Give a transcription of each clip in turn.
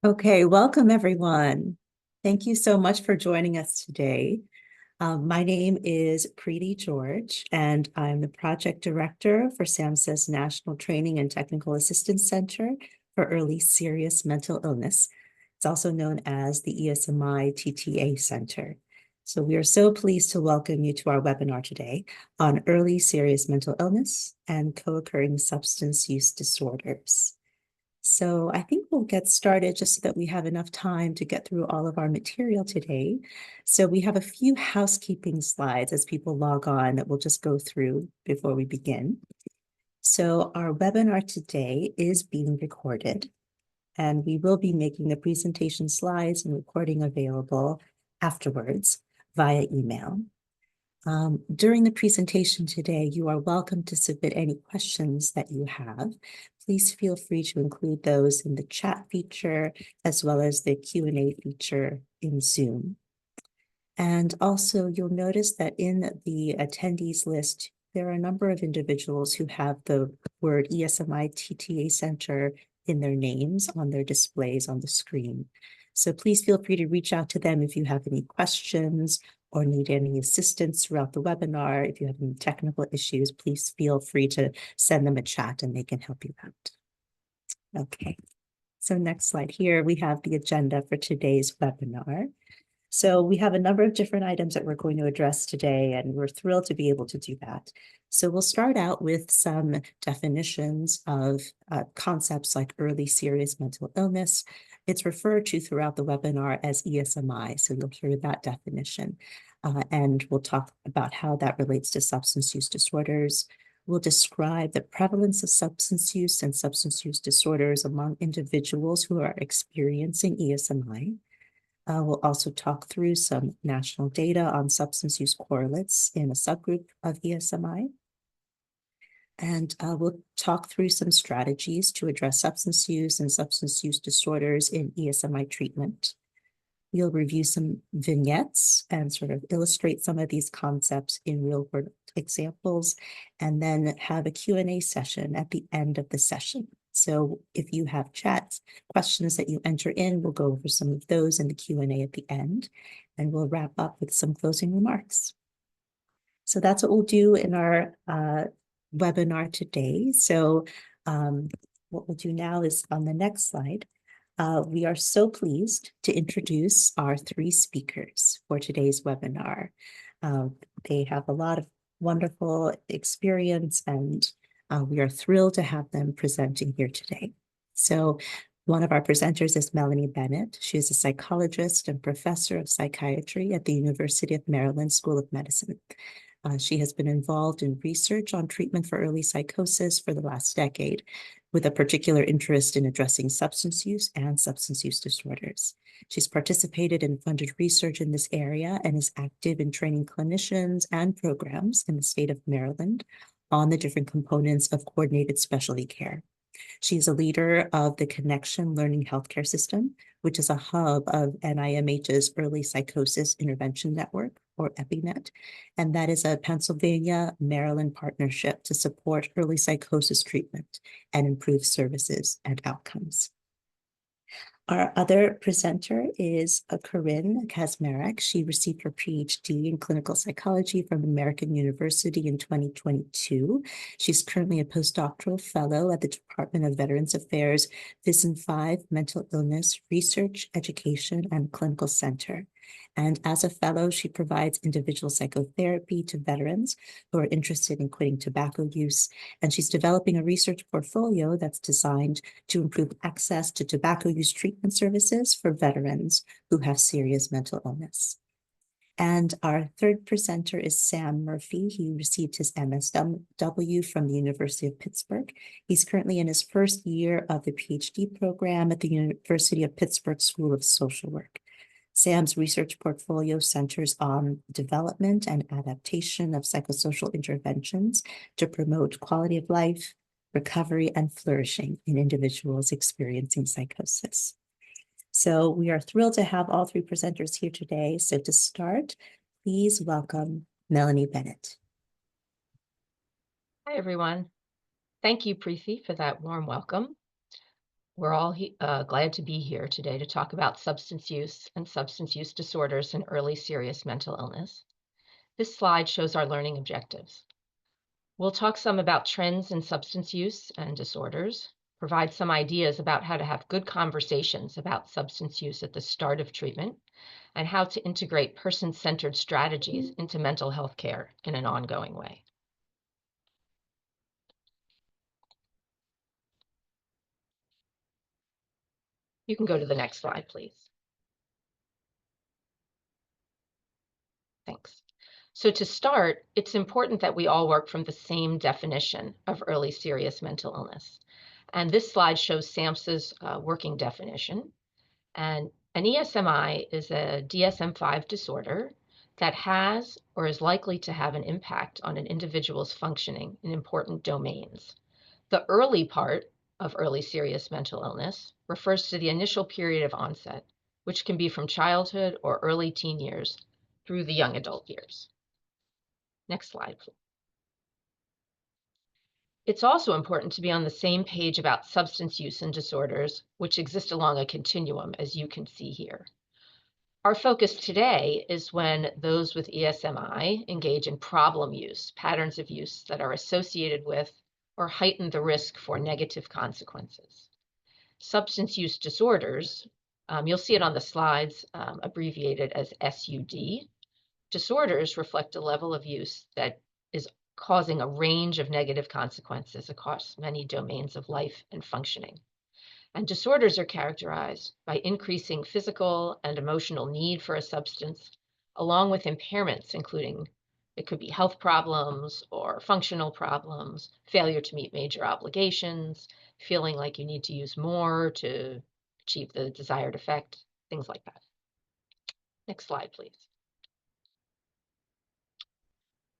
Okay, welcome everyone. Thank you so much for joining us today. My name is Preeti George, and I'm the project director for SAMHSA's National Training and Technical Assistance Center for Early Serious Mental Illness. It's also known as the ESMI TTA Center. So we are so pleased to welcome you to our webinar today on early serious mental illness and co-occurring substance use disorders. So I think we'll get started just so that we have enough time to get through all of our material today. So we have a few housekeeping slides as people log on that we'll just go through before we begin. So our webinar today is being recorded, and we will be making the presentation slides and recording available afterwards via email. During the presentation today, you are welcome to submit any questions that you have. Please feel free to include those in the chat feature as well as the Q&A feature in Zoom. And also, you'll notice that in the attendees list, there are a number of individuals who have the word ESMI TTA Center in their names on their displays on the screen. So please feel free to reach out to them if you have any questions or need any assistance throughout the webinar. If you have any technical issues, please feel free to send them a chat and they can help you out. Okay, so next slide here, we have the agenda for today's webinar. So we have a number of different items that we're going to address today, and we're thrilled to be able to do that. So we'll start out with some definitions of concepts like early serious mental illness. It's referred to throughout the webinar as ESMI, so you'll hear that definition. And we'll talk about how that relates to substance use disorders. We'll describe the prevalence of substance use and substance use disorders among individuals who are experiencing ESMI. We'll also talk through some national data on substance use correlates in a subgroup of ESMI. And we'll talk through some strategies to address substance use and substance use disorders in ESMI treatment. We'll review some vignettes and sort of illustrate some of these concepts in real-world examples, and then have a Q&A session at the end of the session. So if you have chat questions that you enter in, we'll go over some of those in the Q&A at the end, and we'll wrap up with some closing remarks. So that's what we'll do in our webinar today. So what we'll do now is on the next slide, we are so pleased to introduce our three speakers for today's webinar. They have a lot of wonderful experience, and we are thrilled to have them presenting here today. So one of our presenters is Melanie Bennett. She is a psychologist and professor of psychiatry at the University of Maryland School of Medicine. She has been involved in research on treatment for early psychosis for the last decade, with a particular interest in addressing substance use and substance use disorders. She's participated in funded research in this area and is active in training clinicians and programs in the state of Maryland on the different components of coordinated specialty care. She's a leader of the Connection Learning Healthcare System, which is a hub of NIMH's Early Psychosis Intervention Network, or EpiNet, and that is a Pennsylvania-Maryland partnership to support early psychosis treatment and improve services and outcomes. Our other presenter is Corinne Kazmarek. She received her PhD in clinical psychology from American University in 2022. She's currently a postdoctoral fellow at the Department of Veterans Affairs VISN 5 Mental Illness Research, Education, and Clinical Center. And as a fellow, she provides individual psychotherapy to veterans who are interested in quitting tobacco use. And she's developing a research portfolio that's designed to improve access to tobacco use treatment services for veterans who have serious mental illness. And our third presenter is Sam Murphy. He received his MSW from the University of Pittsburgh. He's currently in his first year of the PhD program at the University of Pittsburgh School of Social Work. Sam's research portfolio centers on development and adaptation of psychosocial interventions to promote quality of life, recovery, and flourishing in individuals experiencing psychosis. So we are thrilled to have all three presenters here today. So to start, please welcome Melanie Bennett. Hi, everyone. Thank you, Preeti, for that warm welcome. We're all glad to be here today to talk about substance use and substance use disorders and early serious mental illness. This slide shows our learning objectives. We'll talk some about trends in substance use and disorders, provide some ideas about how to have good conversations about substance use at the start of treatment, and how to integrate person-centered strategies into mental health care in an ongoing way. You can go to the next slide, please. Thanks. So to start, it's important that we all work from the same definition of early serious mental illness. And this slide shows SAMHSA's working definition. And an ESMI is a DSM-5 disorder that has or is likely to have an impact on an individual's functioning in important domains. The early part of early serious mental illness refers to the initial period of onset, which can be from childhood or early teen years through the young adult years. Next slide, please. It's also important to be on the same page about substance use and disorders, which exist along a continuum, as you can see here. Our focus today is when those with ESMI engage in problem use, patterns of use that are associated with or heighten the risk for negative consequences. Substance use disorders, you'll see it on the slides, abbreviated as SUD. Disorders reflect a level of use that is causing a range of negative consequences across many domains of life and functioning. And disorders are characterized by increasing physical and emotional need for a substance, along with impairments, including it could be health problems or functional problems, failure to meet major obligations, feeling like you need to use more to achieve the desired effect, things like that. Next slide, please.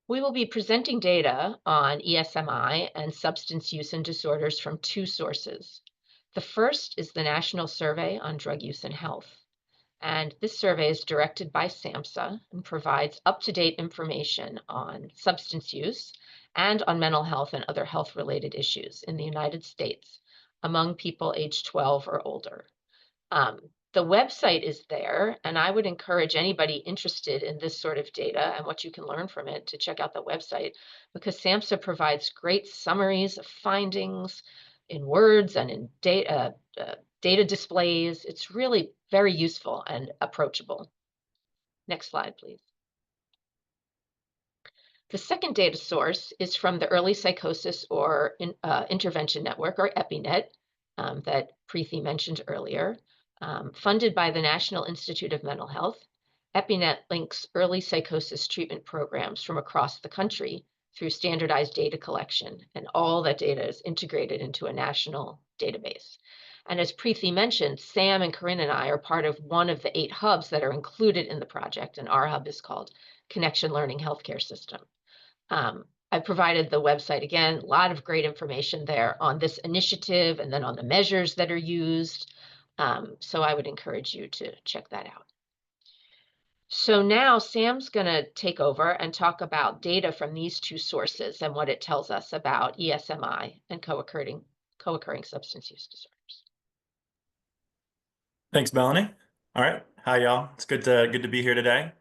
We will be presenting data on ESMI and substance use and disorders from two sources. The first is the National Survey on Drug Use and Health. And this survey is directed by SAMHSA and provides up-to-date information on substance use and on mental health and other health-related issues in the United States among people aged 12 or older. The website is there, and I would encourage anybody interested in this sort of data and what you can learn from it to check out the website, because SAMHSA provides great summaries of findings in words and in data displays. It's really very useful and approachable. Next slide, please. The second data source is from the Early Psychosis or Intervention Network, or EpiNet, that Preeti mentioned earlier. Funded by the National Institute of Mental Health, EpiNet links early psychosis treatment programs from across the country through standardized data collection, and all that data is integrated into a national database. And as Preeti mentioned, Sam and Corinne and I are part of one of the 8 hubs that are included in the project, and our hub is called Connection Learning Healthcare System. I provided the website again, a lot of great information there on this initiative and then on the measures that are used. So I would encourage you to check that out. So now Sam's going to take over and talk about data from these two sources and what it tells us about ESMI and co-occurring substance use disorders. Thanks, Melanie. All right. Hi, y'all. It's good to be here today.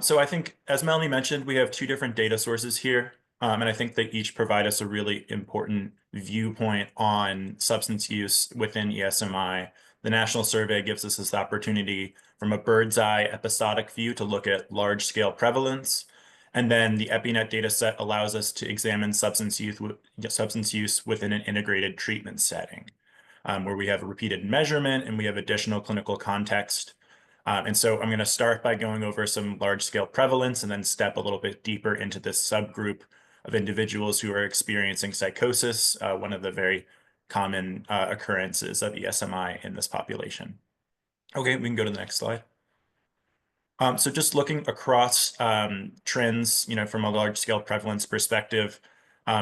So I think, as Melanie mentioned, we have 2 different data sources here, and I think they each provide us a really important viewpoint on substance use within ESMI. The National Survey gives us this opportunity from a bird's eye episodic view to look at large-scale prevalence, and then the EpiNet data set allows us to examine substance use within an integrated treatment setting, where we have a repeated measurement and we have additional clinical context. And so I'm going to start by going over some large-scale prevalence and then step a little bit deeper into this subgroup of individuals who are experiencing psychosis, one of the very common occurrences of ESMI in this population. Okay, we can go to the next slide. So just looking across trends, from a large-scale prevalence perspective,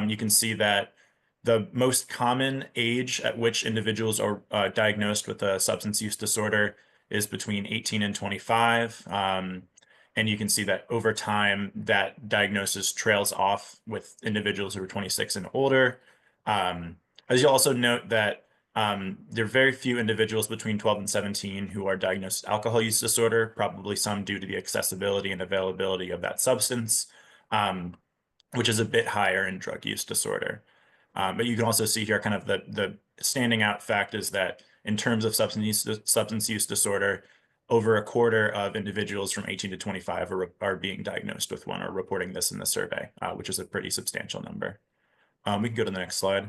you can see that the most common age at which individuals are diagnosed with a substance use disorder is between 18 and 25. And you can see that over time, that diagnosis trails off with individuals who are 26 and older. As you also note that There are very few individuals between 12 and 17 who are diagnosed with alcohol use disorder, probably some due to the accessibility and availability of that substance, which is a bit higher in drug use disorder. But you can also see here kind of the standing out fact is that in terms of substance use disorder, over a quarter of individuals from 18 to 25 are being diagnosed with one or reporting this in the survey, which is a pretty substantial number. We can go to the next slide.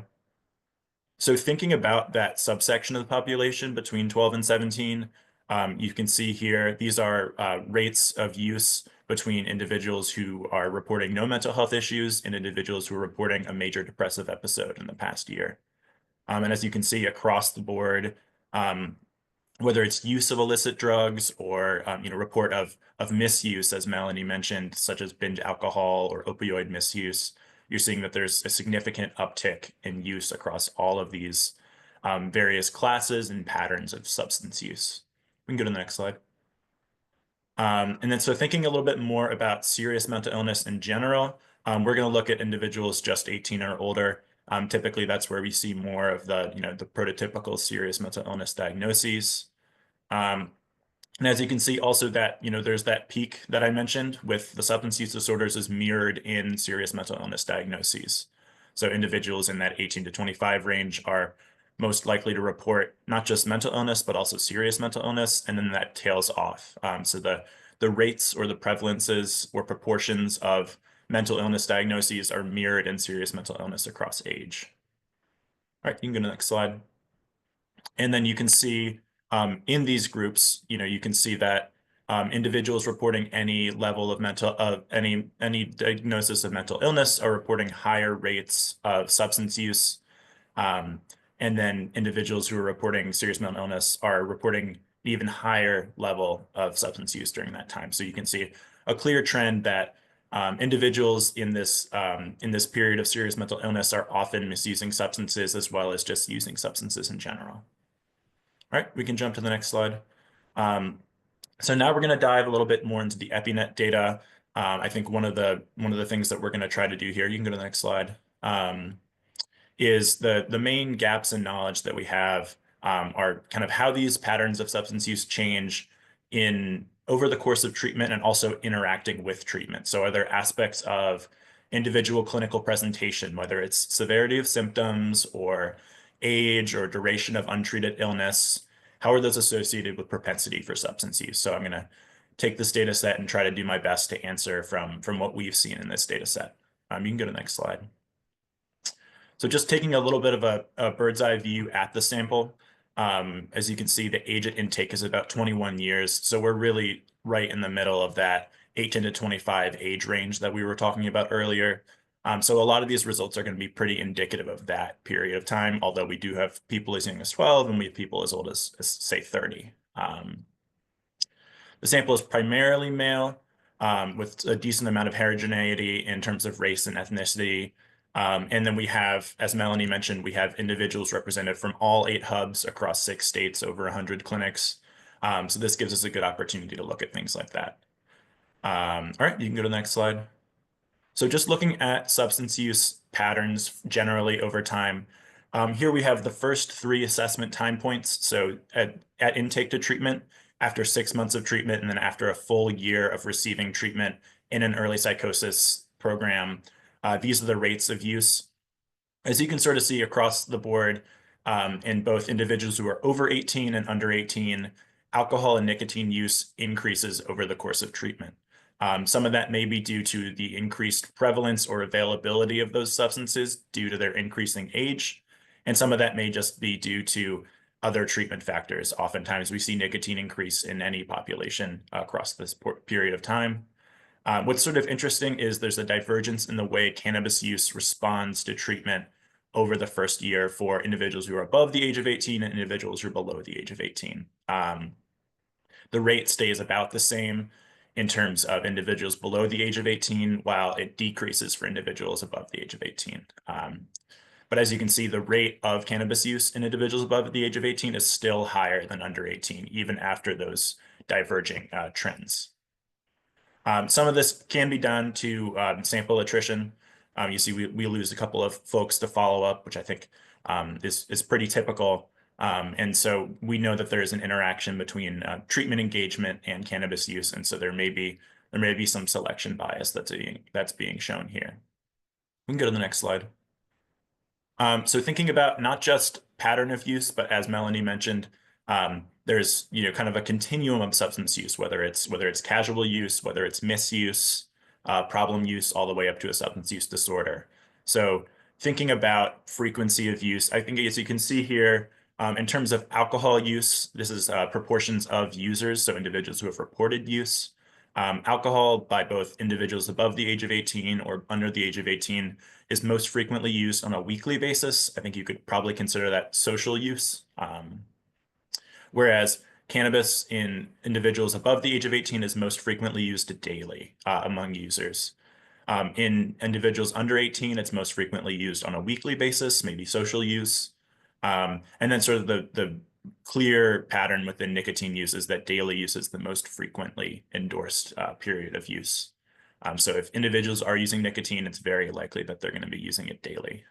So thinking about that subsection of the population between 12 and 17, you can see here, these are rates of use between individuals who are reporting no mental health issues and individuals who are reporting a major depressive episode in the past year. And as you can see across the board, whether it's use of illicit drugs or report of misuse, as Melanie mentioned, such as binge alcohol or opioid misuse, you're seeing that there's a significant uptick in use across all of these various classes and patterns of substance use. We can go to the next slide. And then so thinking a little bit more about serious mental illness in general, we're going to look at individuals just 18 or older. Typically, that's where we see more of the prototypical serious mental illness diagnoses. And as you can see also that, there's that peak that I mentioned with the substance use disorders is mirrored in serious mental illness diagnoses. So individuals in that 18 to 25 range are most likely to report not just mental illness, but also serious mental illness, and then that tails off. So the rates or the prevalences or proportions of mental illness diagnoses are mirrored in serious mental illness across age. All right, you can go to the next slide. And then you can see in these groups, you can see that individuals reporting any level of any diagnosis of mental illness are reporting higher rates of substance use. And then individuals who are reporting serious mental illness are reporting even higher level of substance use during that time. So you can see a clear trend that individuals in this period of serious mental illness are often misusing substances as well as just using substances in general. All right, we can jump to the next slide. So now we're going to dive a little bit more into the EpiNet data. I think one of the things that we're going to try to do here, you can go to the next slide, is the main gaps in knowledge that we have are kind of how these patterns of substance use change over the course of treatment and also interacting with treatment. So are there aspects of individual clinical presentation, whether it's severity of symptoms or age or duration of untreated illness? How are those associated with propensity for substance use? So I'm going to take this data set and try to do my best to answer from what we've seen in this data set. You can go to the next slide. So just taking a little bit of a bird's eye view at the sample, as you can see, the age at intake is about 21 years. So we're really right in the middle of that 18 to 25 age range that we were talking about earlier. So a lot of these results are going to be pretty indicative of that period of time, although we do have people as young as 12 and we have people as old as say 30. The sample is primarily male with a decent amount of heterogeneity in terms of race and ethnicity. And then we have, as Melanie mentioned, we have individuals represented from all 8 hubs across 6 states, over 100 clinics. So this gives us a good opportunity to look at things like that. All right, you can go to the next slide. So just looking at substance use patterns generally over time, here we have the first 3 assessment time points. So at intake to treatment, after 6 months of treatment, and then after a full year of receiving treatment in an early psychosis program, these are the rates of use. As you can sort of see across the board, in both individuals who are over 18 and under 18, alcohol and nicotine use increases over the course of treatment. Some of that may be due to the increased prevalence or availability of those substances due to their increasing age. And some of that may just be due to other treatment factors. Oftentimes we see nicotine increase in any population across this period of time. What's sort of interesting is there's a divergence in the way cannabis use responds to treatment over the first year for individuals who are above the age of 18 and individuals who are below the age of 18. The rate stays about the same in terms of individuals below the age of 18, while it decreases for individuals above the age of 18. But as you can see, the rate of cannabis use in individuals above the age of 18 is still higher than under 18, even after those diverging trends. Some of this can be done to sample attrition. You see we lose a couple of folks to follow up, which I think is pretty typical. And so we know that there is an interaction between treatment engagement and cannabis use, and so there may be some selection bias that's being shown here. We can go to the next slide. So thinking about not just pattern of use, but as Melanie mentioned, there's kind of a continuum of substance use, whether it's casual use, whether it's misuse, problem use, all the way up to a substance use disorder. So thinking about frequency of use, I think as you can see here, in terms of alcohol use, this is proportions of users, so individuals who have reported use. Alcohol by both individuals above the age of 18 or under the age of 18 is most frequently used on a weekly basis. I think you could probably consider that social use. Whereas cannabis in individuals above the age of 18 is most frequently used daily among users. In individuals under 18, it's most frequently used on a weekly basis, maybe social use. And then sort of the clear pattern within nicotine use is that daily use is the most frequently endorsed period of use. So if individuals are using nicotine, it's very likely that they're going to be using it daily.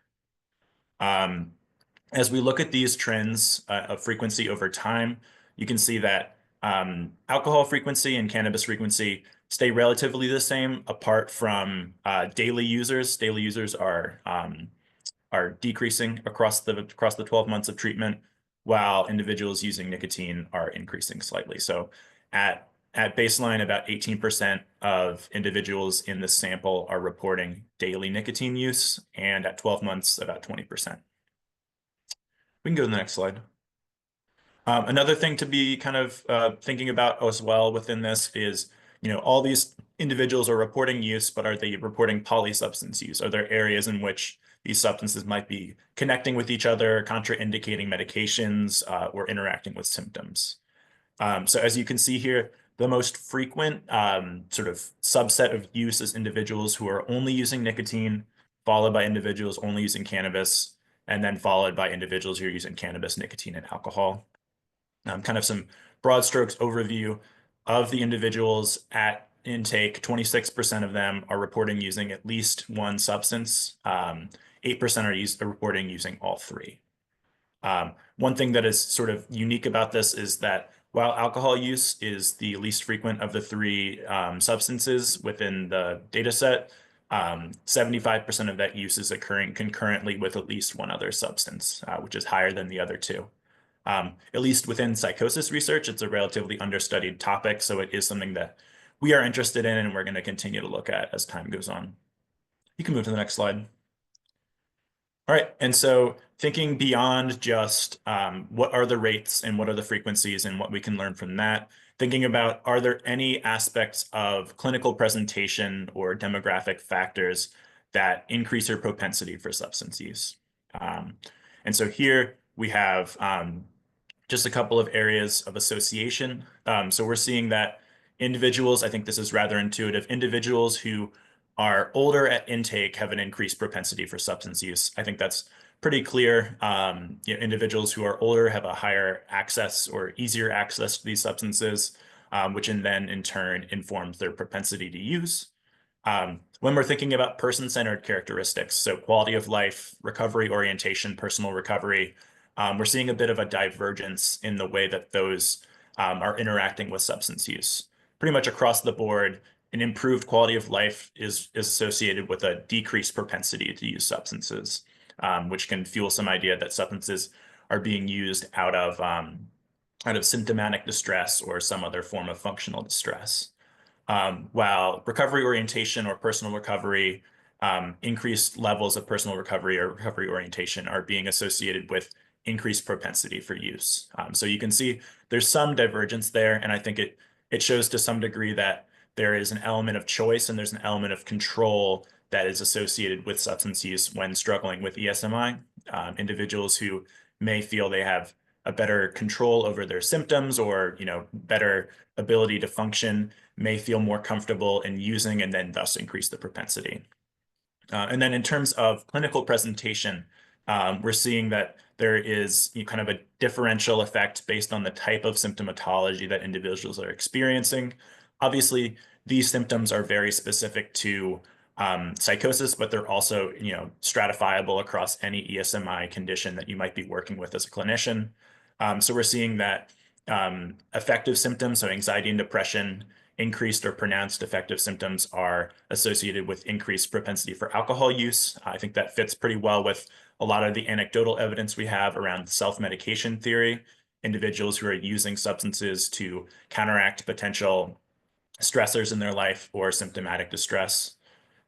As we look at these trends of frequency over time, you can see that alcohol frequency and cannabis frequency stay relatively the same apart from daily users. Daily users are decreasing across the 12 months of treatment, while individuals using nicotine are increasing slightly. So at baseline, about 18% of individuals in this sample are reporting daily nicotine use, and at 12 months, about 20%. We can go to the next slide. Another thing to be kind of thinking about as well within this is, all these individuals are reporting use, but are they reporting polysubstance use? Are there areas in which these substances might be connecting with each other, contraindicating medications, or interacting with symptoms? So as you can see here, the most frequent sort of subset of use is individuals who are only using nicotine, followed by individuals only using cannabis, and then followed by individuals who are using cannabis, nicotine, and alcohol. Kind of some broad strokes overview of the individuals at intake. 26% of them are reporting using at least one substance. 8% are reporting using all three. One thing that is sort of unique about this is that while alcohol use is the least frequent of the three substances within the data set, 75% of that use is occurring concurrently with at least one other substance, which is higher than the other two. At least within psychosis research, it's a relatively understudied topic, so it is something that we are interested in and we're going to continue to look at as time goes on. You can move to the next slide. All right, and so thinking beyond just what are the rates and what are the frequencies and what we can learn from that, thinking about, are there any aspects of clinical presentation or demographic factors that increase your propensity for substance use? And so here we have just a couple of areas of association. So we're seeing that individuals, I think this is rather intuitive, individuals who are older at intake have an increased propensity for substance use. I think that's pretty clear. Individuals who are older have a higher access or easier access to these substances, which then in turn informs their propensity to use. When we're thinking about person-centered characteristics, so quality of life, recovery orientation, personal recovery, we're seeing a bit of a divergence in the way that those are interacting with substance use. Pretty much across the board, an improved quality of life is associated with a decreased propensity to use substances, which can fuel some idea that substances are being used out of symptomatic distress or some other form of functional distress. While recovery orientation or personal recovery, increased levels of personal recovery or recovery orientation are being associated with increased propensity for use. So you can see there's some divergence there, and I think it shows to some degree that there is an element of choice and there's an element of control that is associated with substance use when struggling with ESMI. Individuals who may feel they have a better control over their symptoms or better ability to function may feel more comfortable in using and then thus increase the propensity. And then in terms of clinical presentation, we're seeing that there is kind of a differential effect based on the type of symptomatology that individuals are experiencing. Obviously, these symptoms are very specific to psychosis, but they're also, stratifiable across any ESMI condition that you might be working with as a clinician. So we're seeing that affective symptoms, so anxiety and depression, increased or pronounced affective symptoms are associated with increased propensity for alcohol use. I think that fits pretty well with a lot of the anecdotal evidence we have around self-medication theory, individuals who are using substances to counteract potential stressors in their life or symptomatic distress.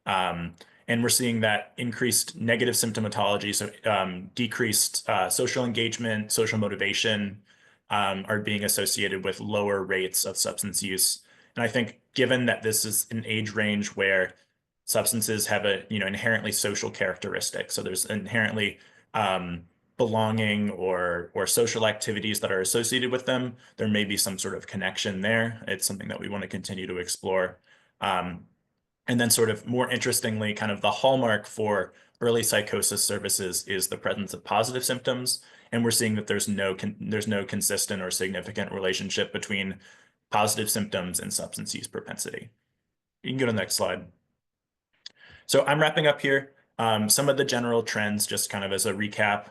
And we're seeing that increased negative symptomatology, so decreased social engagement, social motivation, are being associated with lower rates of substance use. And I think given that this is an age range where substances have a inherently social characteristic, so there's inherently belonging or social activities that are associated with them, there may be some sort of connection there. It's something that we want to continue to explore. And then sort of more interestingly, kind of the hallmark for early psychosis services is the presence of positive symptoms. And we're seeing that there's no consistent or significant relationship between positive symptoms and substance use propensity. You can go to the next slide. So I'm wrapping up here. Some of the general trends, just kind of as a recap,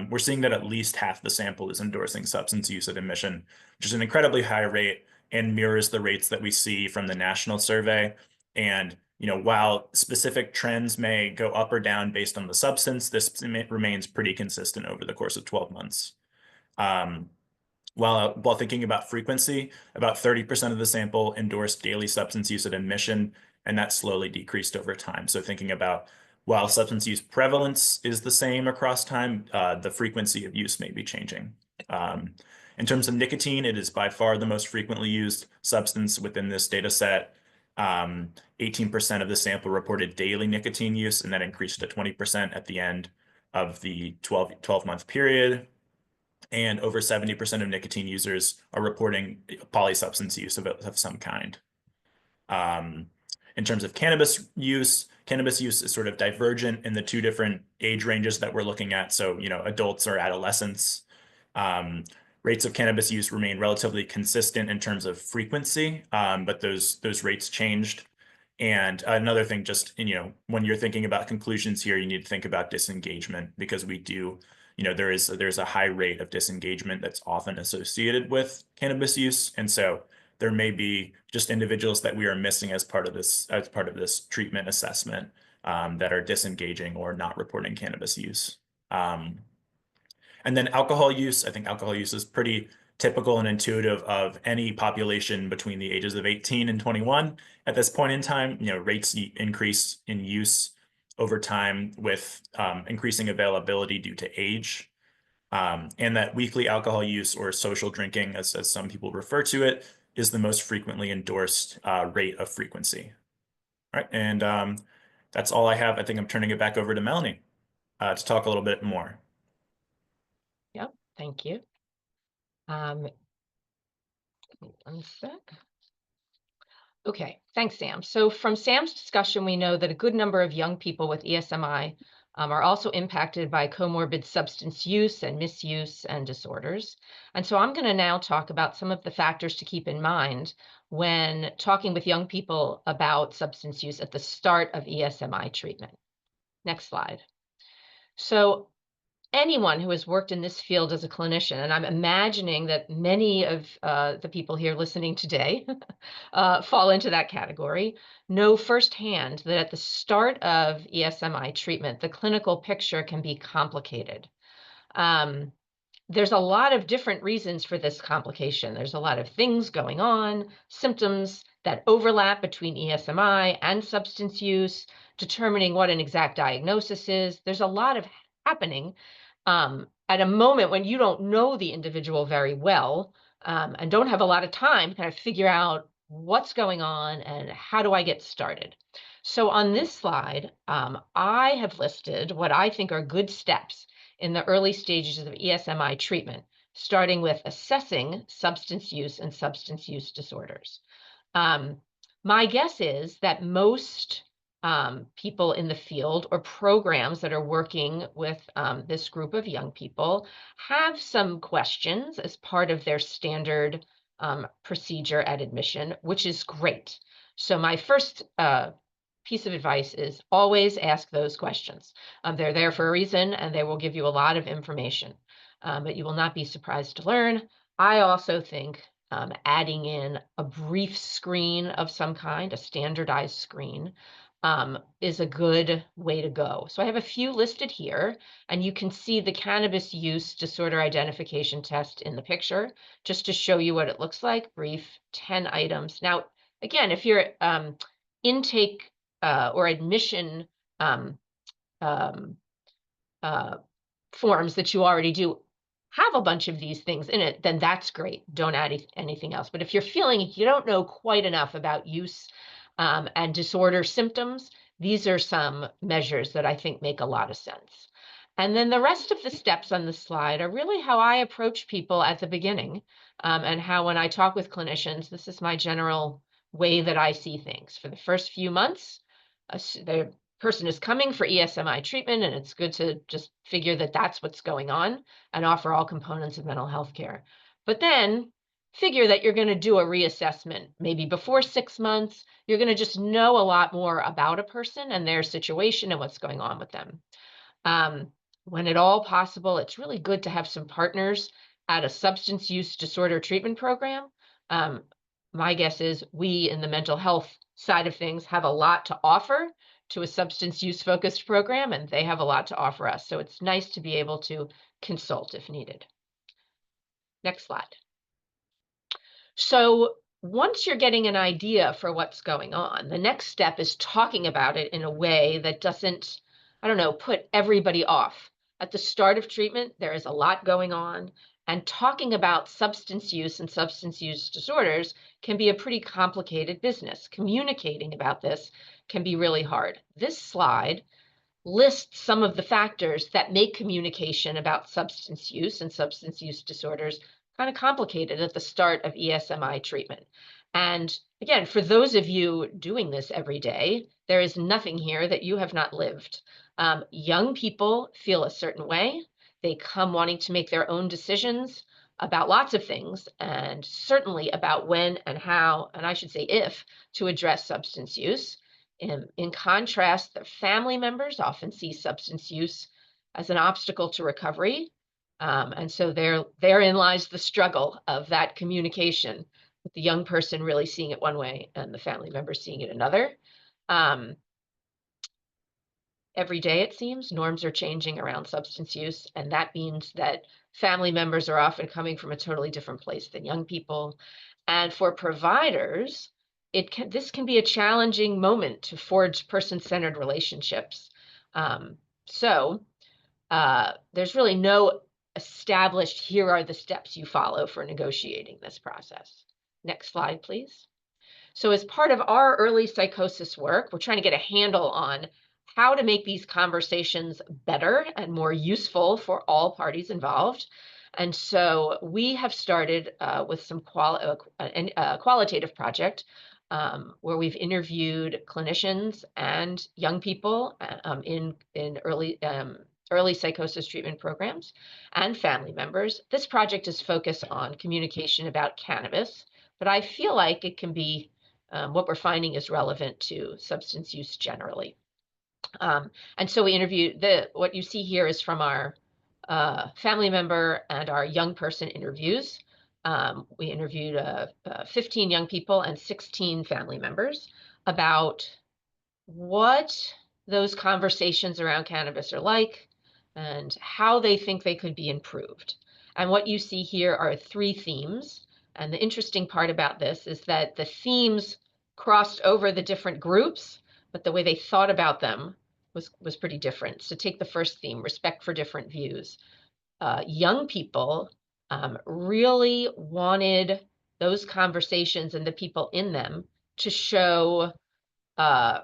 we're seeing that at least half the sample is endorsing substance use at admission, which is an incredibly high rate and mirrors the rates that we see from the national survey. And while specific trends may go up or down based on the substance, this remains pretty consistent over the course of 12 months. While thinking about frequency, about 30% of the sample endorsed daily substance use at admission, and that slowly decreased over time. So thinking about while substance use prevalence is the same across time, the frequency of use may be changing. In terms of nicotine, it is by far the most frequently used substance within this data set. 18% of the sample reported daily nicotine use, and that increased to 20% at the end of the 12-month period. And over 70% of nicotine users are reporting polysubstance use of some kind. In terms of cannabis use is sort of divergent in the two different age ranges that we're looking at. So, adults or adolescents. Rates of cannabis use remain relatively consistent in terms of frequency, but those rates changed. And another thing, just, when you're thinking about conclusions here, you need to think about disengagement, because we do, there's a high rate of disengagement that's often associated with cannabis use. And so there may be just individuals that we are missing as part of this treatment assessment that are disengaging or not reporting cannabis use. And then alcohol use, I think alcohol use is pretty typical and intuitive of any population between the ages of 18 and 21. At this point in time, rates increase in use over time with increasing availability due to age. And that weekly alcohol use, or social drinking, as some people refer to it, is the most frequently endorsed rate of frequency. All right, and that's all I have. I think I'm turning it back over to Melanie to talk a little bit more. Yep, thank you. One sec. Okay, thanks, Sam. So from Sam's discussion, we know that a good number of young people with ESMI are also impacted by comorbid substance use and misuse and disorders. And so I'm going to now talk about some of the factors to keep in mind when talking with young people about substance use at the start of ESMI treatment. Next slide. So anyone who has worked in this field as a clinician, and I'm imagining that many of the people here listening today fall into that category, know firsthand that at the start of ESMI treatment, the clinical picture can be complicated. There's a lot of different reasons for this complication. There's a lot of things going on, symptoms that overlap between ESMI and substance use, determining what an exact diagnosis is. There's a lot of happening at a moment when you don't know the individual very well and don't have a lot of time to kind of figure out what's going on and how do I get started. So on this slide, I have listed what I think are good steps in the early stages of ESMI treatment, starting with assessing substance use and substance use disorders. My guess is that most people in the field or programs that are working with this group of young people have some questions as part of their standard procedure at admission, which is great. So my first piece of advice is always ask those questions. They're there for a reason, and they will give you a lot of information, but you will not be surprised to learn. I also think adding in a brief screen of some kind, a standardized screen, is a good way to go. So I have a few listed here, and you can see the cannabis use disorder identification test in the picture, just to show you what it looks like. Brief, 10 items. Now, again, if your intake or admission um, um, uh, forms that you already do have a bunch of these things in it, then that's great. Don't add anything else. But if you're feeling you don't know quite enough about use and disorder symptoms, these are some measures that I think make a lot of sense. And then the rest of the steps on the slide are really how I approach people at the beginning, and how when I talk with clinicians, this is my general way that I see things. For the first few months, the person is coming for ESMI treatment, and it's good to just figure that that's what's going on and offer all components of mental health care. But then figure that you're going to do a reassessment maybe before 6 months. You're going to just know a lot more about a person and their situation and what's going on with them. When at all possible, it's really good to have some partners at a substance use disorder treatment program. My guess is we in the mental health side of things have a lot to offer to a substance use focused program, and they have a lot to offer us. So it's nice to be able to consult if needed. Next slide. So once you're getting an idea for what's going on, the next step is talking about it in a way that doesn't, I don't know, put everybody off. At the start of treatment, there is a lot going on, and talking about substance use and substance use disorders can be a pretty complicated business. Communicating about this can be really hard. This slide lists some of the factors that make communication about substance use and substance use disorders kind of complicated at the start of ESMI treatment. And again, for those of you doing this every day, there is nothing here that you have not lived. Young people feel a certain way. They come wanting to make their own decisions about lots of things, and certainly about when and how, and I should say if, to address substance use. In contrast, their family members often see substance use as an obstacle to recovery. And so therein lies the struggle of that communication, with the young person really seeing it one way and the family member seeing it another. Every day, it seems, norms are changing around substance use, and that means that family members are often coming from a totally different place than young people. And for providers, this can be a challenging moment to forge person-centered relationships. So there's really no established, here are the steps you follow for negotiating this process. Next slide, please. So as part of our early psychosis work, we're trying to get a handle on how to make these conversations better and more useful for all parties involved. And so we have started with some qualitative project where we've interviewed clinicians and young people in early psychosis treatment programs and family members. This project is focused on communication about cannabis, but I feel like it can be what we're finding is relevant to substance use generally. And so we interviewed, what you see here is from our family member and our young person interviews. We interviewed 15 young people and 16 family members about what those conversations around cannabis are like and how they think they could be improved. And what you see here are 3 themes. And the interesting part about this is that the themes crossed over the different groups, but the way they thought about them was pretty different. So take the first theme, respect for different views. Young people really wanted those conversations and the people in them to show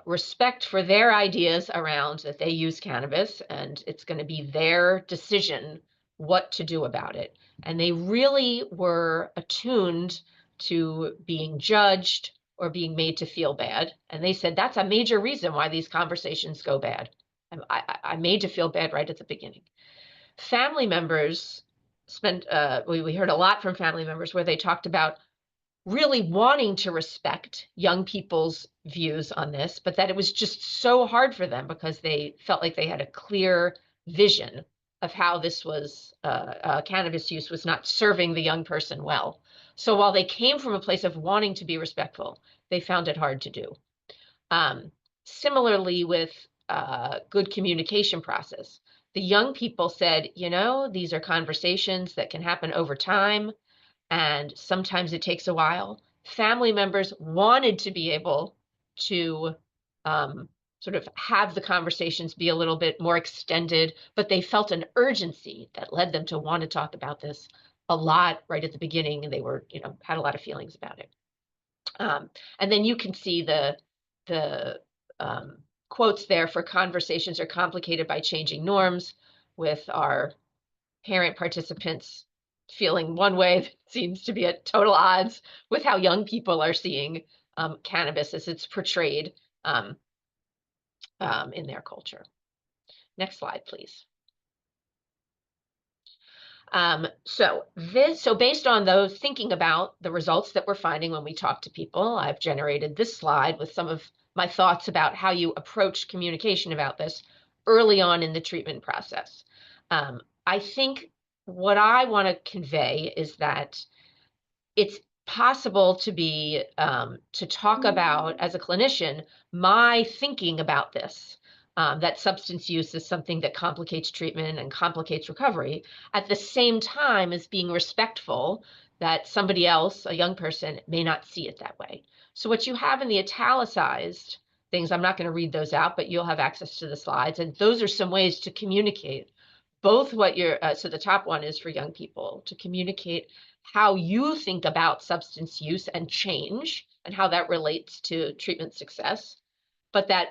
respect for their ideas around that they use cannabis, and it's going to be their decision what to do about it. And they really were attuned to being judged or being made to feel bad. And they said, that's a major reason why these conversations go bad. I'm made to feel bad right at the beginning. Family members we heard a lot from family members where they talked about, really wanting to respect young people's views on this, but that it was just so hard for them because they felt like they had a clear vision of how this was cannabis use was not serving the young person well. So while they came from a place of wanting to be respectful, they found it hard to do. Similarly with good communication process, the young people said, you know, these are conversations that can happen over time, and sometimes it takes a while. Family members wanted to be able to sort of have the conversations be a little bit more extended, but they felt an urgency that led them to want to talk about this a lot right at the beginning, and they were, you know, had a lot of feelings about it. And then you can see the quotes there for conversations are complicated by changing norms, with our parent participants feeling one way that seems to be at total odds with how young people are seeing cannabis as it's portrayed in their culture. Next slide, please. So based on those, thinking about the results that we're finding when we talk to people, I've generated this slide with some of my thoughts about how you approach communication about this early on in the treatment process. I think what I want to convey is that it's possible to be to talk about, as a clinician, my thinking about this, that substance use is something that complicates treatment and complicates recovery, at the same time as being respectful that somebody else, a young person, may not see it that way. So what you have in the italicized things, I'm not going to read those out, but you'll have access to the slides, and those are some ways to communicate both what you're so the top one is for young people, to communicate how you think about substance use and change and how that relates to treatment success, but that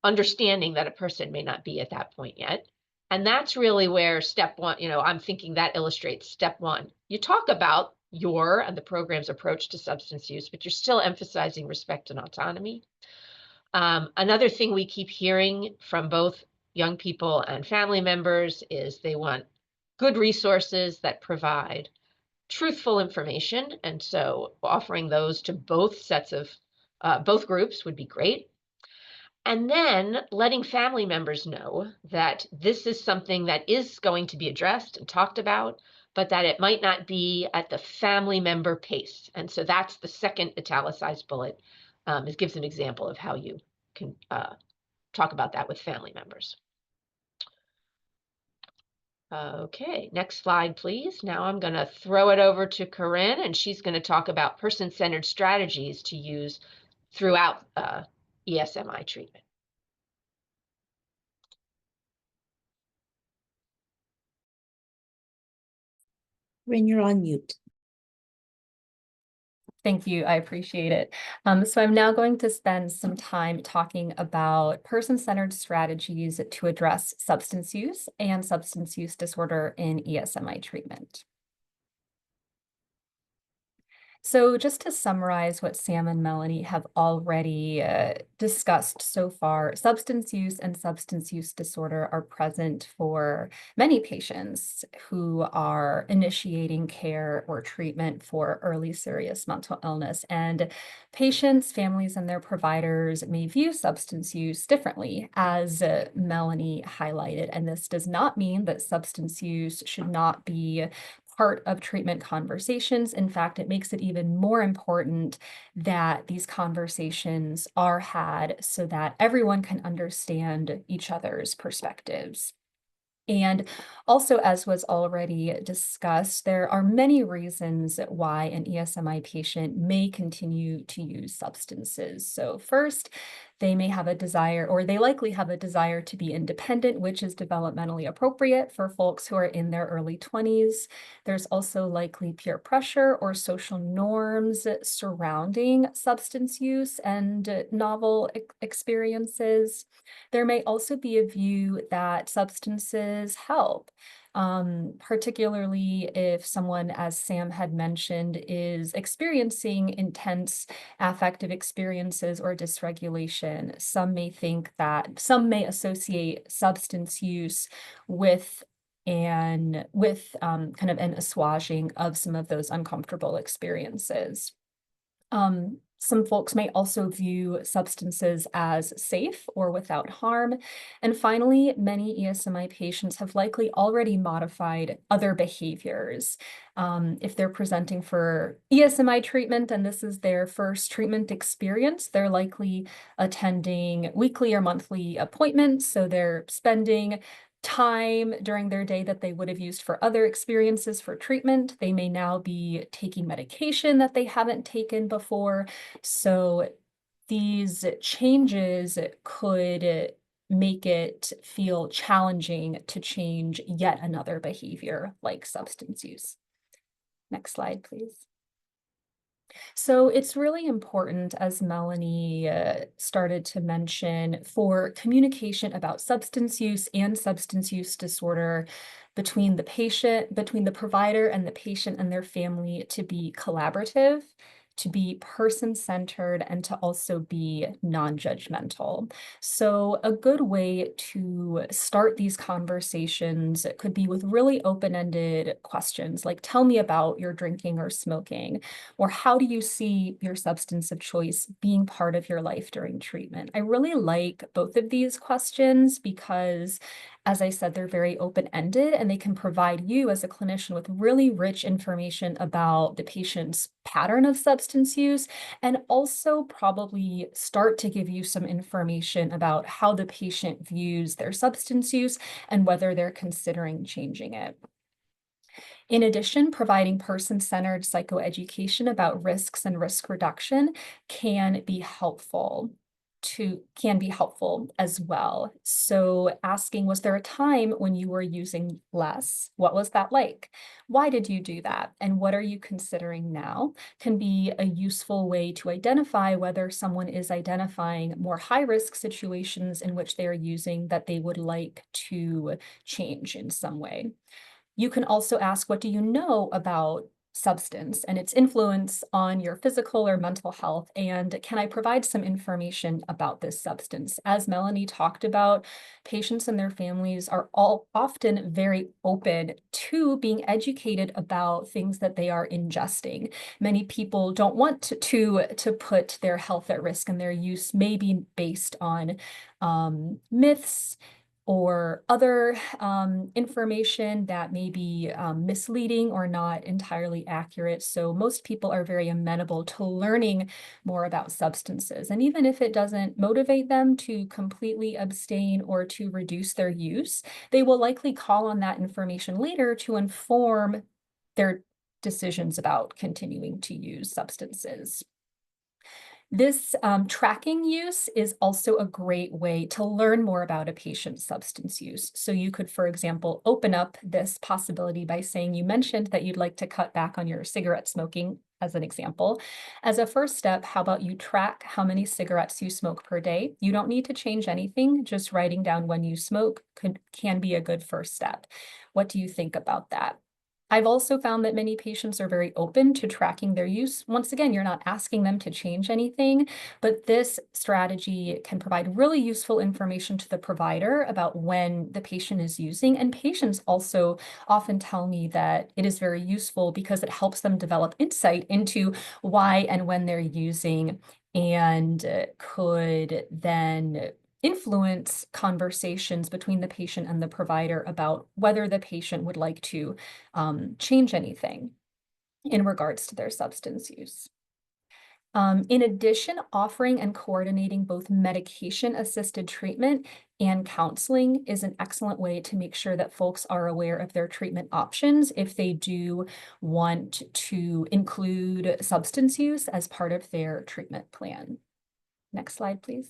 understanding that a person may not be at that point yet. And that's really where step one, you know, I'm thinking that illustrates step one. You talk about your and the program's approach to substance use, but you're still emphasizing respect and autonomy. Another thing we keep hearing from both young people and family members is they want good resources that provide truthful information. And so offering those to both sets of both groups would be great. And then letting family members know that this is something that is going to be addressed and talked about, but that it might not be at the family member pace. And so that's the second italicized bullet. It gives an example of how you can talk about that with family members. Okay, next slide, please. Now I'm going to throw it over to Corinne, and she's going to talk about person-centered strategies to use throughout ESMI treatment. Corinne, you're on mute. Thank you. I appreciate it. So I'm now going to spend some time talking about person-centered strategies to address substance use and substance use disorder in ESMI treatment. So just to summarize what Sam and Melanie have already discussed so far, substance use and substance use disorder are present for many patients who are initiating care or treatment for early serious mental illness. And patients, families, and their providers may view substance use differently, as Melanie highlighted. And this does not mean that substance use should not be part of treatment conversations. In fact, it makes it even more important that these conversations are had so that everyone can understand each other's perspectives. And also, as was already discussed, there are many reasons why an ESMI patient may continue to use substances. So first, they may have a desire, or they likely have a desire to be independent, which is developmentally appropriate for folks who are in their early 20s. There's also likely peer pressure or social norms surrounding substance use and novel experiences. There may also be a view that substances help, particularly if someone, as Sam had mentioned, is experiencing intense affective experiences or dysregulation. Some may think that, some may associate substance use with kind of an assuaging of some of those uncomfortable experiences. Some folks may also view substances as safe or without harm. And finally, many ESMI patients have likely already modified other behaviors. If they're presenting for ESMI treatment and this is their first treatment experience, they're likely attending weekly or monthly appointments. So they're spending time during their day that they would have used for other experiences for treatment. They may now be taking medication that they haven't taken before. So these changes could make it feel challenging to change yet another behavior like substance use. Next slide, please. So it's really important, as Melanie started to mention, for communication about substance use and substance use disorder between the provider and the patient and their family to be collaborative, to be person-centered, and to also be non-judgmental. So a good way to start these conversations could be with really open-ended questions like, tell me about your drinking or smoking, or how do you see your substance of choice being part of your life during treatment? I really like both of these questions because, as I said, they're very open-ended and they can provide you as a clinician with really rich information about the patient's pattern of substance use, and also probably start to give you some information about how the patient views their substance use and whether they're considering changing it. In addition, providing person-centered psychoeducation about risks and risk reduction can be helpful as well. So asking, was there a time when you were using less? What was that like? Why did you do that? And what are you considering now? Can be a useful way to identify whether someone is identifying more high-risk situations in which they are using that they would like to change in some way. You can also ask, what do you know about substance and its influence on your physical or mental health? And can I provide some information about this substance? As Melanie talked about, patients and their families are all often very open to being educated about things that they are ingesting. Many people don't want to put their health at risk, and their use may be based on myths or other information that may be misleading or not entirely accurate. So most people are very amenable to learning more about substances. And even if it doesn't motivate them to completely abstain or to reduce their use, they will likely call on that information later to inform their decisions about continuing to use substances. This tracking use is also a great way to learn more about a patient's substance use. So you could, for example, open up this possibility by saying, you mentioned that you'd like to cut back on your cigarette smoking, as an example. As a first step, how about you track how many cigarettes you smoke per day? You don't need to change anything. Just writing down when you smoke can be a good first step. What do you think about that? I've also found that many patients are very open to tracking their use. Once again, you're not asking them to change anything, but this strategy can provide really useful information to the provider about when the patient is using. And patients also often tell me that it is very useful because it helps them develop insight into why and when they're using, and could then influence conversations between the patient and the provider about whether the patient would like to change anything in regards to their substance use. In addition, offering and coordinating both medication-assisted treatment and counseling is an excellent way to make sure that folks are aware of their treatment options if they do want to include substance use as part of their treatment plan. Next slide, please.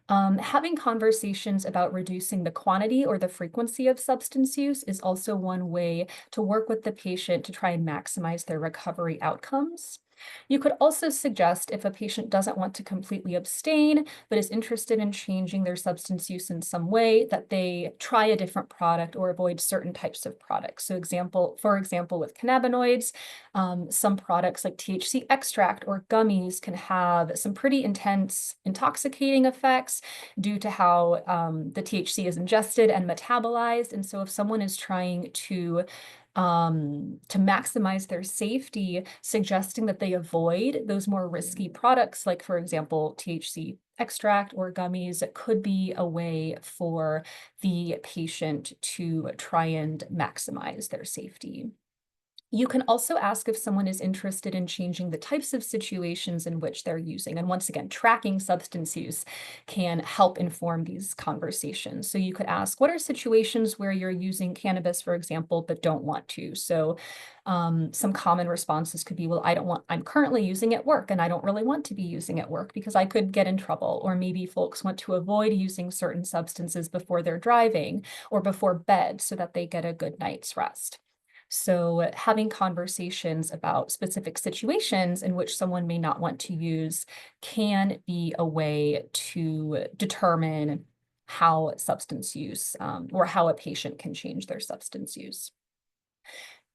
Having conversations about reducing the quantity or the frequency of substance use is also one way to work with the patient to try and maximize their recovery outcomes. You could also suggest, if a patient doesn't want to completely abstain, but is interested in changing their substance use in some way, that they try a different product or avoid certain types of products. So for example, with cannabinoids, some products like THC extract or gummies can have some pretty intense intoxicating effects due to how the THC is ingested and metabolized. And so if someone is trying to to maximize their safety, suggesting that they avoid those more risky products, like, for example, THC extract or gummies. It could be a way for the patient to try and maximize their safety. You can also ask if someone is interested in changing the types of situations in which they're using. And once again, tracking substance use can help inform these conversations. So you could ask, what are situations where you're using cannabis, for example, but don't want to? So some common responses could be, well, I'm currently using at work and I don't really want to be using at work because I could get in trouble. Or maybe folks want to avoid using certain substances before they're driving or before bed so that they get a good night's rest. So having conversations about specific situations in which someone may not want to use can be a way to determine how substance use or how a patient can change their substance use.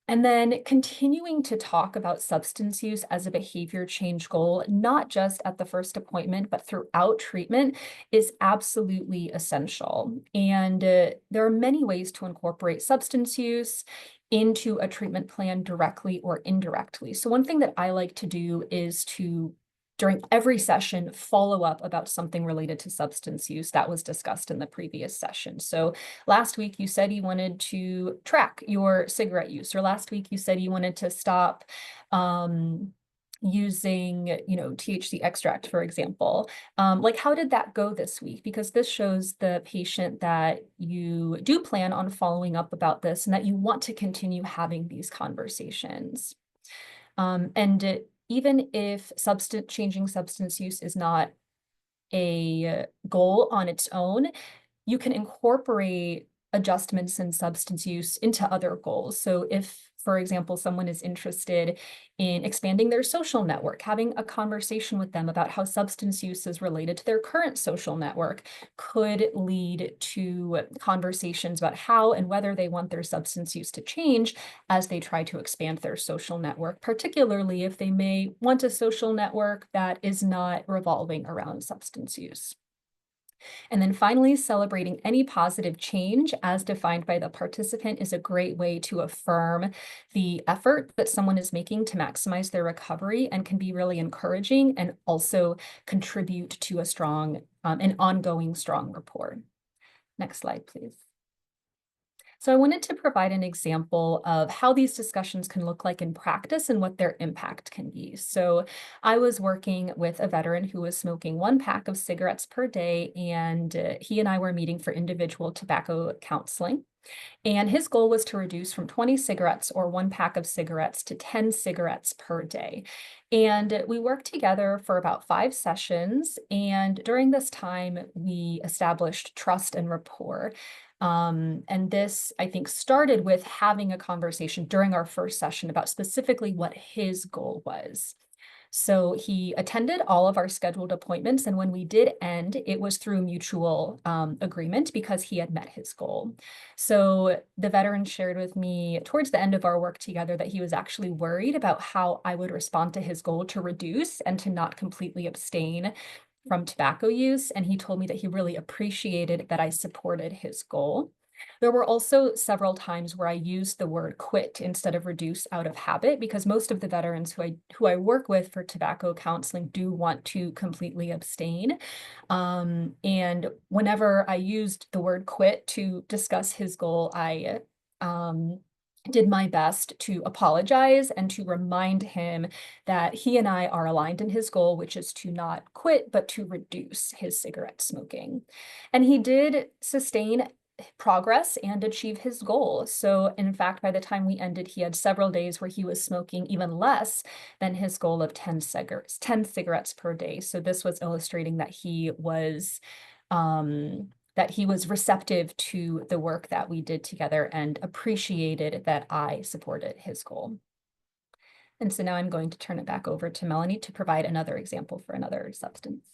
And then continuing to talk about substance use as a behavior change goal, not just at the first appointment, but throughout treatment, is absolutely essential. And there are many ways to incorporate substance use into a treatment plan directly or indirectly. So one thing that I like to do is to, during every session, follow up about something related to substance use that was discussed in the previous session. So last week you said you wanted to track your cigarette use, or last week you said you wanted to stop using, THC extract, for example. Like, how did that go this week? Because this shows the patient that you do plan on following up about this and that you want to continue having these conversations. And even if changing substance use is not a goal on its own, you can incorporate adjustments in substance use into other goals. So if, for example, someone is interested in expanding their social network, having a conversation with them about how substance use is related to their current social network could lead to conversations about how and whether they want their substance use to change as they try to expand their social network, particularly if they may want a social network that is not revolving around substance use. And then finally, celebrating any positive change as defined by the participant is a great way to affirm the effort that someone is making to maximize their recovery, and can be really encouraging and also contribute to a strong, an ongoing strong rapport. Next slide, please. So I wanted to provide an example of how these discussions can look like in practice and what their impact can be. So I was working with a veteran who was smoking 1 pack of cigarettes per day, and he and I were meeting for individual tobacco counseling. And his goal was to reduce from 20 cigarettes or 1 pack of cigarettes to 10 cigarettes per day. And we worked together for about 5 sessions. And during this time, we established trust and rapport. And this, I think, started with having a conversation during our first session about specifically what his goal was. So he attended all of our scheduled appointments, and when we did end, it was through mutual agreement because he had met his goal. So the veteran shared with me towards the end of our work together that he was actually worried about how I would respond to his goal to reduce and to not completely abstain from tobacco use, and he told me that he really appreciated that I supported his goal. There were also several times where I used the word quit instead of reduce out of habit, because most of the veterans who I work with for tobacco counseling do want to completely abstain. And whenever I used the word quit to discuss his goal, I did my best to apologize and to remind him that he and I are aligned in his goal, which is to not quit, but to reduce his cigarette smoking. And he did sustain progress and achieve his goal. So in fact, by the time we ended, he had several days where he was smoking even less than his goal of 10 cigarettes per day. So this was illustrating that he was receptive to the work that we did together and appreciated that I supported his goal. And so now I'm going to turn it back over to Melanie to provide another example for another substance.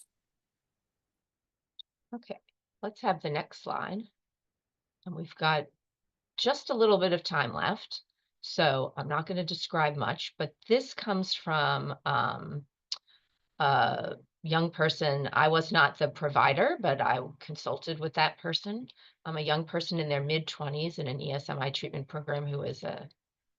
Okay, let's have the next slide. And we've got just a little bit of time left, so I'm not going to describe much, but this comes from a young person. I was not the provider, but I consulted with that person. A young person in their mid-20s in an ESMI treatment program who was a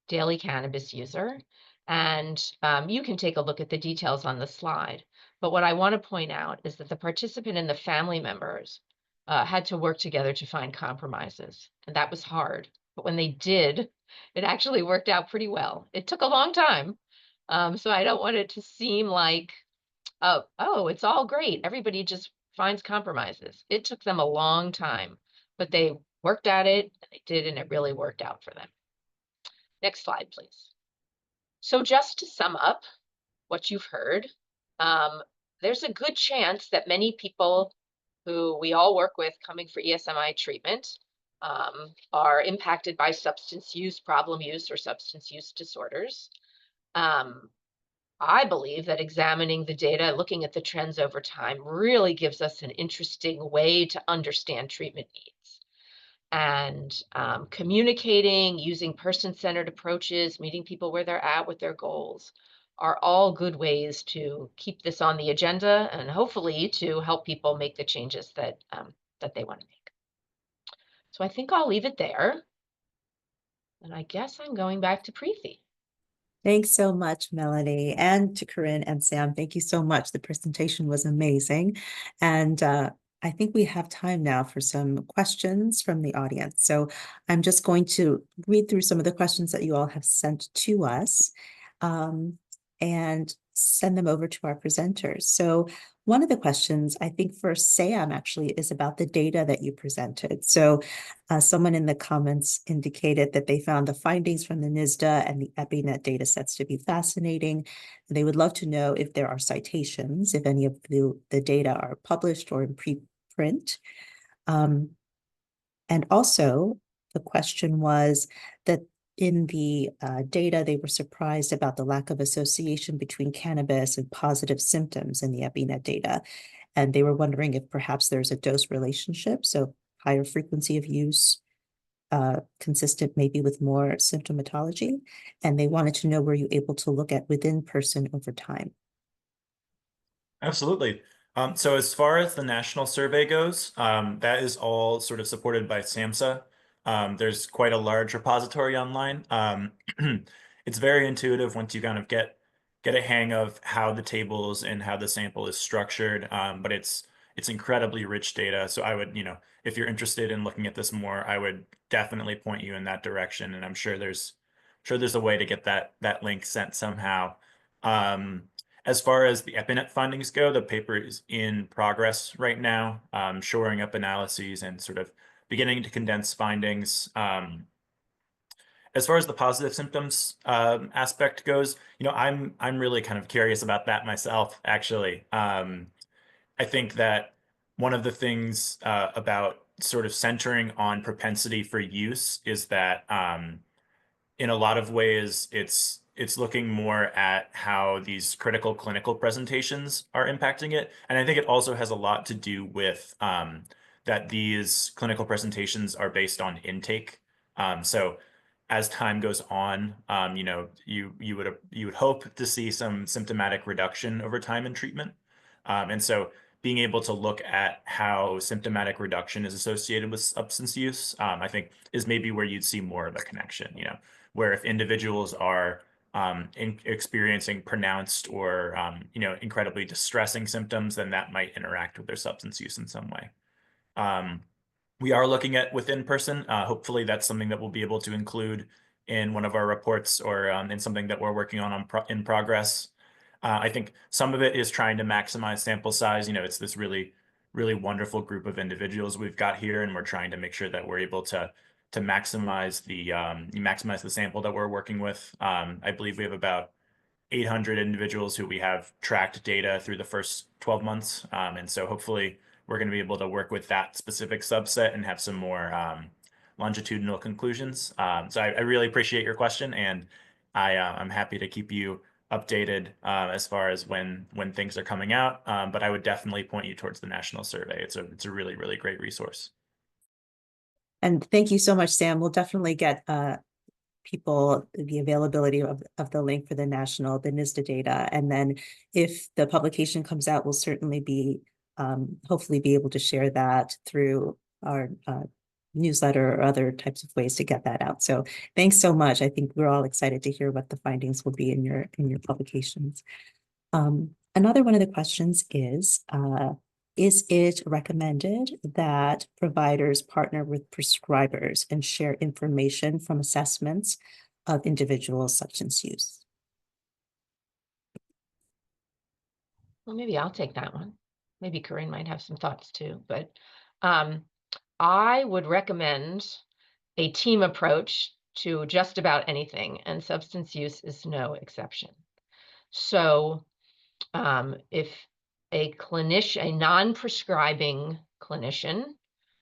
daily cannabis user. And you can take a look at the details on the slide. But what I want to point out is that the participant and the family members had to work together to find compromises. And that was hard. But when they did, it actually worked out pretty well. It took a long time. So I don't want it to seem like, oh, it's all great. Everybody just finds compromises. It took them a long time, but they worked at it, and they did, and it really worked out for them. Next slide, please. So just to sum up what you've heard, there's a good chance that many people who we all work with coming for ESMI treatment are impacted by substance use, problem use, or substance use disorders. I believe that examining the data, looking at the trends over time, really gives us an interesting way to understand treatment needs. And communicating, using person-centered approaches, meeting people where they're at with their goals are all good ways to keep this on the agenda and hopefully to help people make the changes that, that they want to make. So I think I'll leave it there. And I guess I'm going back to Preeti. Thanks so much, Melanie, and to Corinne and Sam. Thank you so much. The presentation was amazing. And I think we have time now for some questions from the audience. So I'm just going to read through some of the questions that you all have sent to us and send them over to our presenters. So one of the questions, I think for Sam actually, is about the data that you presented. So someone in the comments indicated that they found the findings from the NISDA and the EpiNet data sets to be fascinating. They would love to know if there are citations, if any of the data are published or in preprint. And also the question was that in the data, they were surprised about the lack of association between cannabis and positive symptoms in the EpiNet data. And they were wondering if perhaps there's a dose relationship, so higher frequency of use, consistent maybe with more symptomatology. And they wanted to know, were you able to look at within person over time? Absolutely. So as far as the national survey goes, that is all sort of supported by SAMHSA. There's quite a large repository online. It's very intuitive once you kind of get a hang of how the tables and how the sample is structured. But it's incredibly rich data. So I would, if you're interested in looking at this more, I would definitely point you in that direction. And I'm sure there's a way to get that link sent somehow. As far as the EpiNet findings go, the paper is in progress right now, shoring up analyses and sort of beginning to condense findings. As far as the positive symptoms aspect goes, I'm really kind of curious about that myself, actually. I think that one of the things about sort of centering on propensity for use is that in a lot of ways, it's looking more at how these critical clinical presentations are impacting it. And I think it also has a lot to do with that these clinical presentations are based on intake. So as time goes on, you would hope to see some symptomatic reduction over time in treatment. And so being able to look at how symptomatic reduction is associated with substance use, I think is maybe where you'd see more of a connection, where if individuals are experiencing pronounced or incredibly distressing symptoms, then that might interact with their substance use in some way. We are looking at within person. Hopefully that's something that we'll be able to include in one of our reports or in something that we're working on in progress. I think some of it is trying to maximize sample size. It's this really, really wonderful group of individuals we've got here, and we're trying to make sure that we're able to maximize the sample that we're working with. I believe we have about 800 individuals who we have tracked data through the first 12 months. And so hopefully we're going to be able to work with that specific subset and have some more longitudinal conclusions. So I really appreciate your question, and I'm happy to keep you updated as far as when things are coming out. But I would definitely point you towards the national survey. It's a really, really great resource. And thank you so much, Sam. We'll definitely get people the availability of the link for the NISDA data. And then if the publication comes out, we'll certainly be hopefully be able to share that through our newsletter or other types of ways to get that out. So thanks so much. I think we're all excited to hear what the findings will be in your publications. Another one of the questions is it recommended that providers partner with prescribers and share information from assessments of individual substance use? Well, maybe I'll take that one. Maybe Corinne might have some thoughts too, but I would recommend a team approach to just about anything, and substance use is no exception. So if a clinician, a non-prescribing clinician,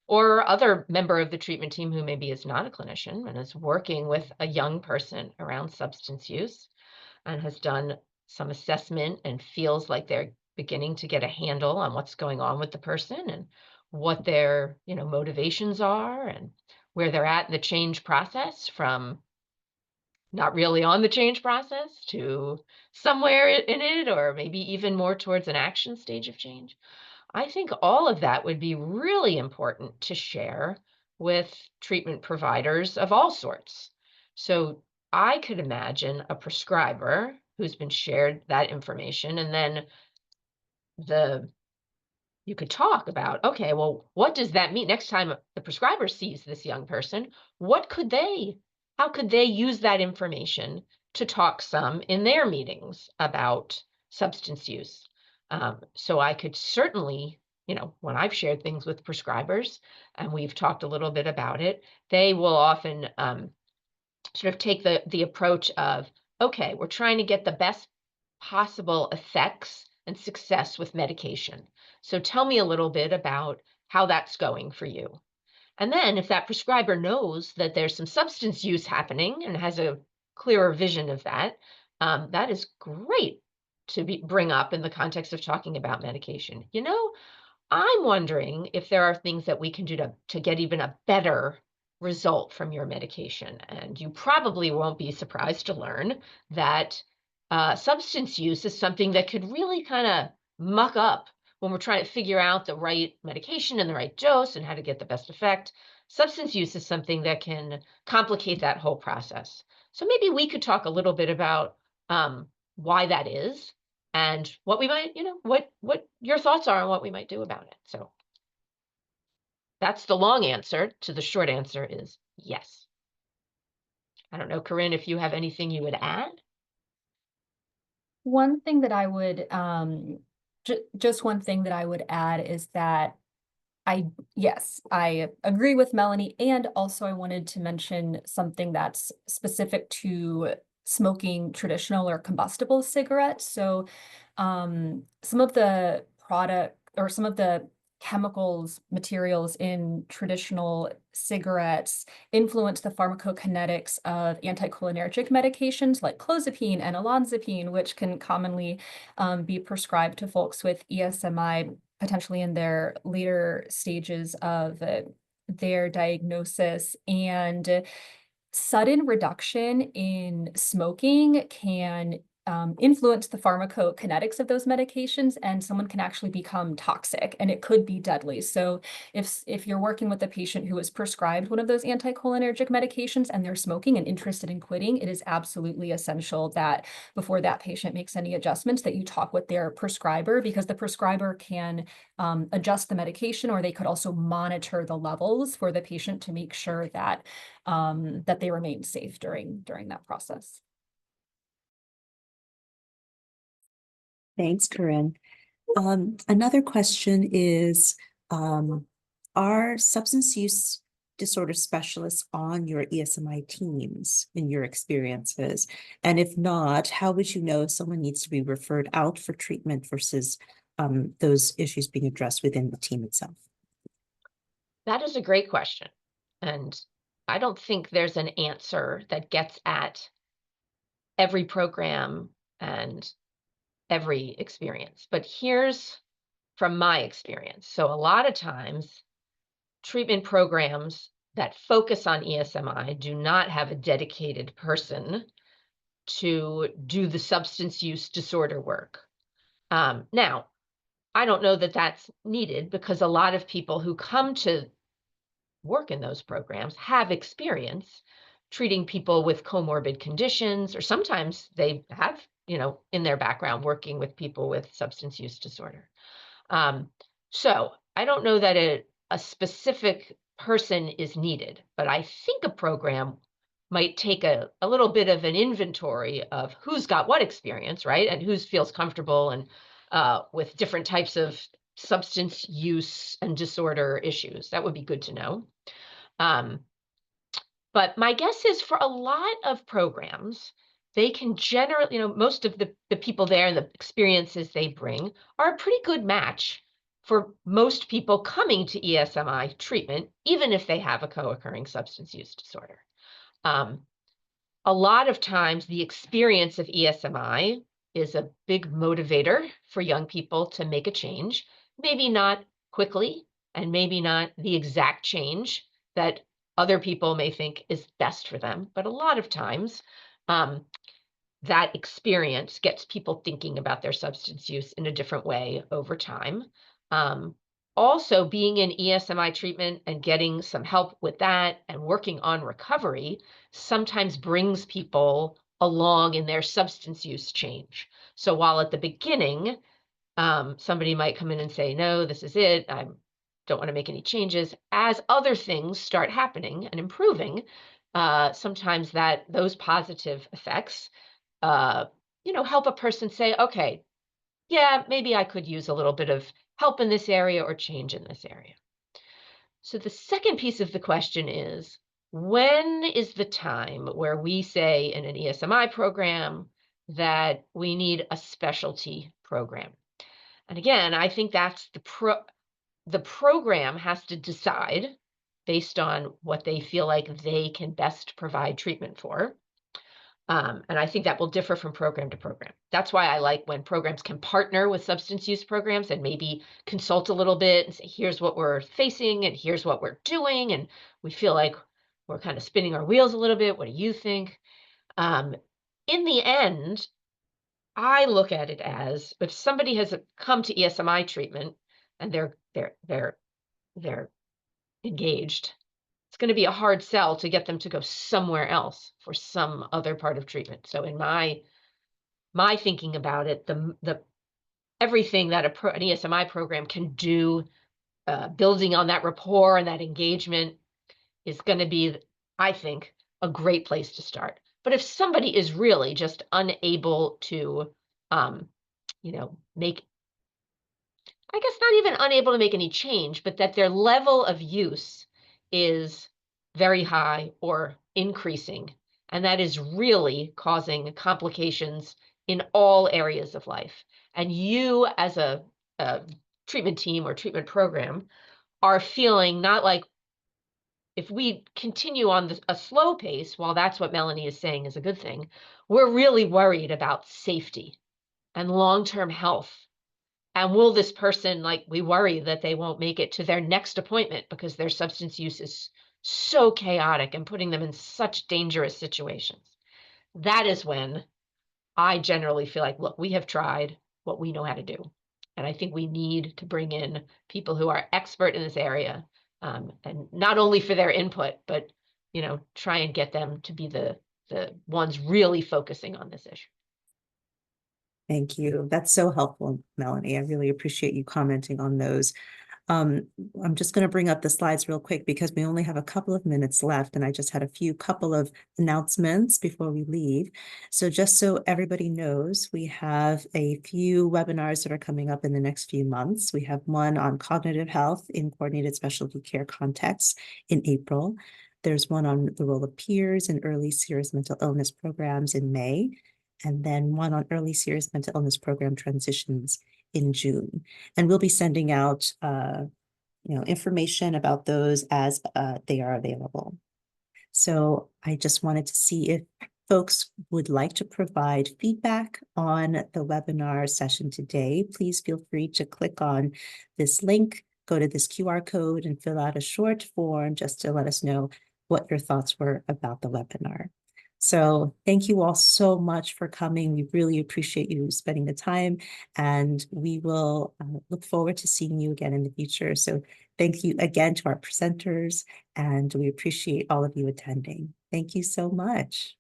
or other member of the treatment team who maybe is not a clinician and is working with a young person around substance use and has done some assessment and feels like they're beginning to get a handle on what's going on with the person and what their, motivations are and where they're at in the change process, from not really on the change process to somewhere in it, or maybe even more towards an action stage of change. I think all of that would be really important to share with treatment providers of all sorts. So I could imagine a prescriber who's been shared that information, and then you could talk about, okay, well, what does that mean? Next time the prescriber sees this young person, how could they use that information to talk some in their meetings about substance use? So I could certainly, when I've shared things with prescribers and we've talked a little bit about it, they will often sort of take the approach of, okay, we're trying to get the best possible effects and success with medication. So tell me a little bit about how that's going for you. And then if that prescriber knows that there's some substance use happening and has a clearer vision of that, that is great to bring up in the context of talking about medication. I'm wondering if there are things that we can do to get even a better result from your medication. And you probably won't be surprised to learn that substance use is something that could really kind of muck up when we're trying to figure out the right medication and the right dose and how to get the best effect. Substance use is something that can complicate that whole process. So maybe we could talk a little bit about why that is, and what we might, what your thoughts are on what we might do about it. So that's the long answer to the short answer is yes. I don't know, Corinne, if you have anything you would add? One thing that I would, just one thing that I would add is that yes, I agree with Melanie, and also I wanted to mention something that's specific to smoking traditional or combustible cigarettes. So some of the chemicals, materials in traditional cigarettes influence the pharmacokinetics of anticholinergic medications like clozapine and olanzapine, which can commonly be prescribed to folks with ESMI, potentially in their later stages of their diagnosis. And sudden reduction in smoking can influence the pharmacokinetics of those medications, and someone can actually become toxic, and it could be deadly. So if you're working with a patient who is prescribed one of those anticholinergic medications and they're smoking and interested in quitting, it is absolutely essential that before that patient makes any adjustments, that you talk with their prescriber, because the prescriber can adjust the medication, or they could also monitor the levels for the patient to make sure that that they remain safe during that process. Thanks, Corinne. Another question is, are substance use disorder specialists on your ESMI teams in your experiences? And if not, how would you know if someone needs to be referred out for treatment versus those issues being addressed within the team itself? That is a great question. And I don't think there's an answer that gets at every program and every experience. But here's from my experience. So a lot of times, treatment programs that focus on ESMI do not have a dedicated person to do the substance use disorder work. Now, I don't know that that's needed, because a lot of people who come to work in those programs have experience treating people with comorbid conditions, or sometimes they have, in their background working with people with substance use disorder. So I don't know that a specific person is needed, but I think a program might take a little bit of an inventory of who's got what experience, right? And who feels comfortable and with different types of substance use and disorder issues. That would be good to know. But my guess is for a lot of programs, they can generally, most of the people there and the experiences they bring are a pretty good match for most people coming to ESMI treatment, even if they have a co-occurring substance use disorder. A lot of times the experience of ESMI is a big motivator for young people to make a change, maybe not quickly and maybe not the exact change that other people may think is best for them. But a lot of times that experience gets people thinking about their substance use in a different way over time. Also, being in ESMI treatment and getting some help with that and working on recovery sometimes brings people along in their substance use change. So while at the beginning, somebody might come in and say, no, this is it, I don't want to make any changes. As other things start happening and improving, sometimes those positive effects, help a person say, okay, yeah, maybe I could use a little bit of help in this area or change in this area. So the second piece of the question is, when is the time where we say in an ESMI program that we need a specialty program? And again, I think that's the program has to decide based on what they feel like they can best provide treatment for. And I think that will differ from program to program. That's why I like when programs can partner with substance use programs and maybe consult a little bit and say, here's what we're facing and here's what we're doing. And we feel like we're kind of spinning our wheels a little bit. What do you think? In the end, I look at it as if somebody has come to ESMI treatment and they're engaged, it's going to be a hard sell to get them to go somewhere else for some other part of treatment. So in my thinking about it, the everything that an ESMI program can do, building on that rapport and that engagement is going to be, I think, a great place to start. But if somebody is really just unable to, make, I guess not even unable to make any change, but that their level of use is very high or increasing, and that is really causing complications in all areas of life. And you as a treatment team or treatment program are feeling not like, if we continue on a slow pace, while that's what Melanie is saying is a good thing, we're really worried about safety and long-term health. And will this person, we worry that they won't make it to their next appointment because their substance use is so chaotic and putting them in such dangerous situations. That is when I generally feel like, look, we have tried what we know how to do. And I think we need to bring in people who are expert in this area, and not only for their input, but, try and get them to be the ones really focusing on this issue. Thank you. That's so helpful, Melanie. I really appreciate you commenting on those. I'm just going to bring up the slides real quick because we only have a couple of minutes left, and I just had a couple of announcements before we leave. So just so everybody knows, we have a few webinars that are coming up in the next few months. We have one on cognitive health in coordinated specialty care contexts in April. There's one on the role of peers in early serious mental illness programs in May, and then one on early serious mental illness program transitions in June. And we'll be sending out information about those as they are available. So I just wanted to see if folks would like to provide feedback on the webinar session today. Please feel free to click on this link, go to this QR code, and fill out a short form just to let us know what your thoughts were about the webinar. So thank you all so much for coming. We really appreciate you spending the time, and we will look forward to seeing you again in the future. So Thank you again to our presenters, and we appreciate all of you attending. Thank you so much.